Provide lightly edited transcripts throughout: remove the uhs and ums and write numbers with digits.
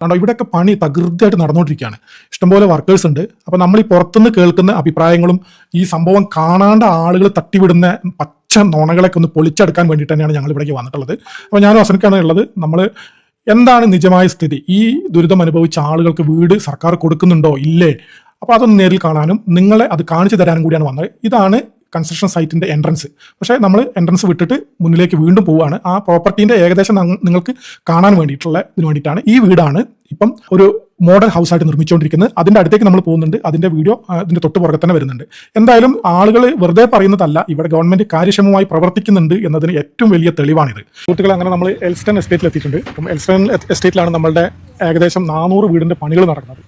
കാരണം ഇവിടെയൊക്കെ പണി തകൃതിയായിട്ട് നടന്നുകൊണ്ടിരിക്കുകയാണ്. ഇഷ്ടംപോലെ വർക്കേഴ്സ് ഉണ്ട്. അപ്പോൾ നമ്മൾ ഈ പുറത്തുനിന്ന് കേൾക്കുന്ന അഭിപ്രായങ്ങളും ഈ സംഭവം കാണാണ്ട ആളുകൾ തട്ടിവിടുന്ന പച്ച നുണകളൊക്കെ ഒന്ന് പൊളിച്ചെടുക്കാൻ വേണ്ടിയിട്ട് തന്നെയാണ് ഞങ്ങൾ ഇവിടേക്ക് വന്നിട്ടുള്ളത്. അപ്പോൾ ഞാനും അസനക്കാണ് ഉള്ളത്. നമ്മൾ എന്താണ് നിജമായ സ്ഥിതി, ഈ ദുരിതം അനുഭവിച്ച ആളുകൾക്ക് വീട് സർക്കാർ കൊടുക്കുന്നുണ്ടോ ഇല്ലേ, അപ്പോൾ അതൊന്ന് നേരിൽ കാണാനും നിങ്ങളെ അത് കാണിച്ചു തരാനും കൂടിയാണ് വന്നത്. ഇതാണ് കൺസ്ട്രക്ഷൻ സൈറ്റിൻ്റെ എൻട്രൻസ്. പക്ഷേ നമ്മൾ എൻട്രൻസ് വിട്ടിട്ട് മുന്നിലേക്ക് വീണ്ടും പോവുകയാണ്. ആ പ്രോപ്പർട്ടീൻ്റെ ഏകദേശം നിങ്ങൾക്ക് കാണാൻ വേണ്ടിയിട്ടുള്ള ഇതിന് വേണ്ടിയിട്ടാണ്. ഈ വീടാണ് ഇപ്പം ഒരു മോഡേൺ ഹൗസായിട്ട് നിർമ്മിച്ചുകൊണ്ടിരിക്കുന്നത്. അതിൻ്റെ അടുത്തേക്ക് നമ്മൾ പോകുന്നുണ്ട്. അതിൻ്റെ വീഡിയോ അതിൻ്റെ തൊട്ട് പുറകെ തന്നെ വരുന്നുണ്ട്. എന്തായാലും ആളുകൾ വെറുതെ പറയുന്നതല്ല, ഇവിടെ ഗവൺമെൻറ് കാര്യക്ഷമമായി പ്രവർത്തിക്കുന്നുണ്ട് എന്നതിന് ഏറ്റവും വലിയ തെളിവാണിത്. സുഹൃത്തുക്കൾ, അങ്ങനെ നമ്മൾ എൽസ്റ്റൺ എസ്റ്റേറ്റിൽ എത്തിയിട്ടുണ്ട്. അപ്പം എൽസ്റ്റൺ എസ്റ്റേറ്റിലാണ് നമ്മളുടെ ഏകദേശം 400 വീടിൻ്റെ പണികൾ നടക്കുന്നത്.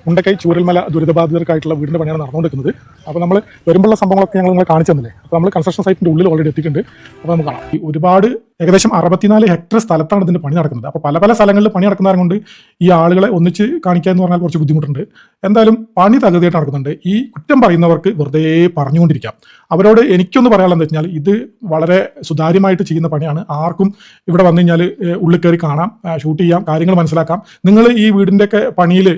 മുണ്ടക്കൈ ചൂരൽമല ദുരിതബാധിതർക്കായിട്ടുള്ള വീടിൻ്റെ പണിയാണ് നടന്നുകൊണ്ടിരിക്കുന്നത്. അപ്പോൾ നമ്മൾ വരുമ്പോഴുള്ള സംഭവങ്ങളൊക്കെ ഞങ്ങൾ നിങ്ങളെ കാണിച്ചു തന്നില്ലേ. അപ്പോൾ നമ്മൾ കൺസ്ട്രക്ഷൻ സൈറ്റിൻ്റെ ഉള്ളിൽ ഓൾറെഡി എത്തിയിട്ടുണ്ട്. അപ്പോൾ നമുക്ക് കാണാം, ഈ ഒരുപാട് ഏകദേശം 64 ഹെക്ടർ സ്ഥലത്താണ് ഇതിൻ്റെ പണി നടക്കുന്നത്. അപ്പോൾ പല സ്ഥലങ്ങളിൽ പണി നടക്കുന്നത് കൊണ്ട് ഈ ആളുകളെ ഒന്നിച്ച് കാണിക്കുക എന്ന് പറഞ്ഞാൽ കുറച്ച് ബുദ്ധിമുട്ടുണ്ട്. എന്തായാലും പണി തകൃതിയായിട്ട് നടക്കുന്നുണ്ട്. ഈ കുറ്റം പറയുന്നവർക്ക് വെറുതെ പറഞ്ഞുകൊണ്ടിരിക്കാം. അവരോട് എനിക്കൊന്ന് പറയാനുള്ളത് എന്താ വെച്ചാൽ, ഇത് വളരെ സുതാര്യമായിട്ട് ചെയ്യുന്ന പണിയാണ്. ആർക്കും ഇവിടെ വന്നു കഴിഞ്ഞാൽ ഉള്ളിൽ കയറി കാണാം, ഷൂട്ട് ചെയ്യാം, കാര്യങ്ങൾ മനസ്സിലാക്കാം. നിങ്ങൾ ഈ വീടിൻ്റെയൊക്കെ പണിയിൽ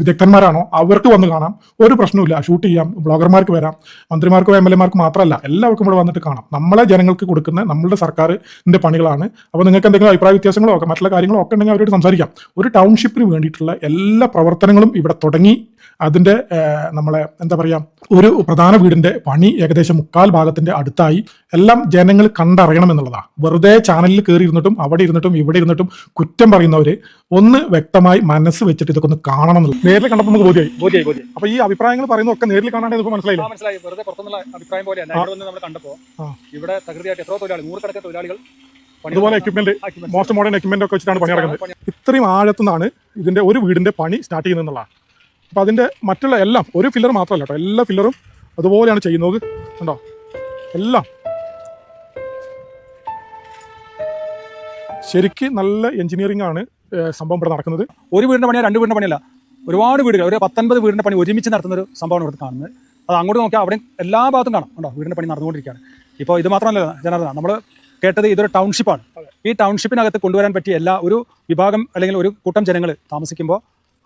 വിദഗ്ധന്മാരാണോ അവർക്ക് വന്ന് കാണാം, ഒരു പ്രശ്നമില്ല, ഷൂട്ട് ചെയ്യാം. ബ്ലോഗർമാർക്ക് വരാം, മന്ത്രിമാർക്കോ MLA മാർക്കും മാത്രമല്ല, എല്ലാവർക്കും ഇവിടെ വന്നിട്ട് കാണാം. നമ്മളെ ജനങ്ങൾക്ക് കൊടുക്കുന്ന നമ്മളുടെ സർക്കാരിൻ്റെ പണികളാണ്. അപ്പോൾ നിങ്ങൾക്ക് എന്തെങ്കിലും അഭിപ്രായ വ്യത്യാസങ്ങളോ ഒക്കെ മറ്റുള്ള കാര്യങ്ങളോ ഒക്കെ ഉണ്ടെങ്കിൽ അവരോട് സംസാരിക്കാം. ഒരു ടൗൺഷിപ്പിന് വേണ്ടിയിട്ടുള്ള എല്ലാ പ്രവർത്തനങ്ങളും ഇവിടെ തുടങ്ങി. അതിൻ്റെ നമ്മളെ എന്താ പറയുക, ഒരു പ്രധാന വീടിൻ്റെ പണി ഏകദേശം 3/4 ഭാഗത്തിൻ്റെ അടുത്തായി. എല്ലാം ജനങ്ങൾ കണ്ടറിയണം എന്നുള്ളതാണ്. വെറുതെ ചാനലിൽ കയറി ഇരുന്നിട്ടും അവിടെ ഇരുന്നിട്ടും ഇവിടെ ഇരുന്നിട്ടും കുറ്റം പറയുന്നവർ ഒന്ന് വ്യക്തമായി മനസ്സ് വെച്ചിട്ട് ഇതൊക്കെ ഒന്ന് കാണണം എന്നുള്ളത്. നേരിൽ കണ്ടപ്പോൾ നമുക്ക് ബോധ്യമായി. അപ്പോൾ ഈ അഭിപ്രായങ്ങൾ പറയുന്നതൊക്കെ നേരിൽ കാണാണ്ട് ഇപ്പോൾ മനസ്സിലായി. വെറുതെ പുറത്തുനിന്നുള്ള അഭിപ്രായം പോലെയല്ല. നമ്മൾ കണ്ടപ്പോൾ ഇവിടെ തകൃതിയായിട്ട് എത്രയോ തൊഴിലാളികൾ, 100 കണക്കിന് തൊഴിലാളികൾ, അതുപോലെ എക്യുപ്മെന്റ്, മോസ്റ്റ് മോഡേൺ എക്യുപ്മെന്റ് ഒക്കെ വെച്ചിട്ടാണ് പണി നടക്കുന്നത്. ഇത്രയും ആഴത്തുനിന്നാണ് ഇതിന്റെ ഒരു വീടിന്റെ പണി സ്റ്റാർട്ട് ചെയ്യുന്നതെന്നുള്ളതാണ്. അപ്പോൾ അതിന്റെ മറ്റുള്ള എല്ലാം, ഒരു ഫില്ലർ മാത്രമല്ല കേട്ടോ, എല്ലാ ഫില്ലറും അതുപോലെയാണ് ചെയ്യുന്നത്. കണ്ടോ, എല്ലാം ശരിക്കും നല്ല എഞ്ചിനീയറിംഗ് ആണ് സംഭവം ഇവിടെ നടക്കുന്നത്. ഒരു വീടിന്റെ പണിയാ, 2 വീടിന്റെ പണിയല്ല, ഒരുപാട് വീടുകൾ, ഒരു 19 വീടിന്റെ പണി ഒരുമിച്ച് നടത്തുന്ന ഒരു സംഭവമാണ് ഇവിടെ കാണുന്നത്. അത് അങ്ങോട്ട് നോക്കിയാൽ അവിടെ എല്ലാ ഭാഗത്തും കാണാം. ഉണ്ടോ, വീടിന്റെ പണി നടന്നുകൊണ്ടിരിക്കുകയാണ്. ഇപ്പോൾ ഇത് മാത്രമല്ല ജനാർദ്ദന, നമ്മൾ കേട്ടത് ഇതൊരു ടൗൺഷിപ്പാണ്. ഈ ടൗൺഷിപ്പിനകത്ത് കൊണ്ടുവരാൻ പറ്റിയ എല്ലാ ഒരു വിഭാഗം അല്ലെങ്കിൽ ഒരു കൂട്ടം ജനങ്ങൾ താമസിക്കുമ്പോൾ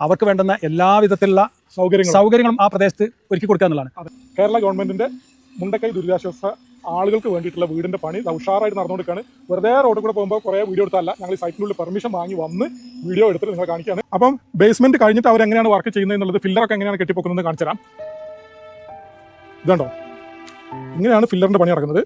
അവർക്ക് വേണ്ടുന്ന എല്ലാ വിധത്തിലുള്ള സൗകര്യങ്ങളും ആ പ്രദേശത്ത് ഒരുക്കി കൊടുക്കുക എന്നുള്ളതാണ്. കേരള ഗവൺമെന്റിന്റെ മുണ്ടക്കൈ ദുരിതാശ്വാസ ആളുകൾക്ക് വേണ്ടിയിട്ടുള്ള വീടിന്റെ പണി ഉഷാറായിട്ട് നടന്നുകൊടുക്കുകയാണ്. വെറുതെ റോഡിൽ കൂടെ പോകുമ്പോൾ കുറേ വീഡിയോ എടുത്തല്ല, ഞങ്ങൾ ഈ സൈറ്റിനുള്ളിൽ പെർമിഷൻ വാങ്ങി വന്ന് വീഡിയോ എടുത്തിട്ട് നിങ്ങൾ കാണിക്കുകയാണ്. അപ്പം ബേസ്മെന്റ് കഴിഞ്ഞിട്ട് അവരെങ്ങനെയാണ് വർക്ക് ചെയ്യുന്നത് എന്നുള്ളത്, ഫില്ലറൊക്കെ എങ്ങനെയാണ് കെട്ടിപ്പൊക്കുന്നത് കാണിച്ചു തരാം. ഇതുണ്ടോ, ഇങ്ങനെയാണ് ഫില്ലറിന്റെ പണി നടക്കുന്നത്.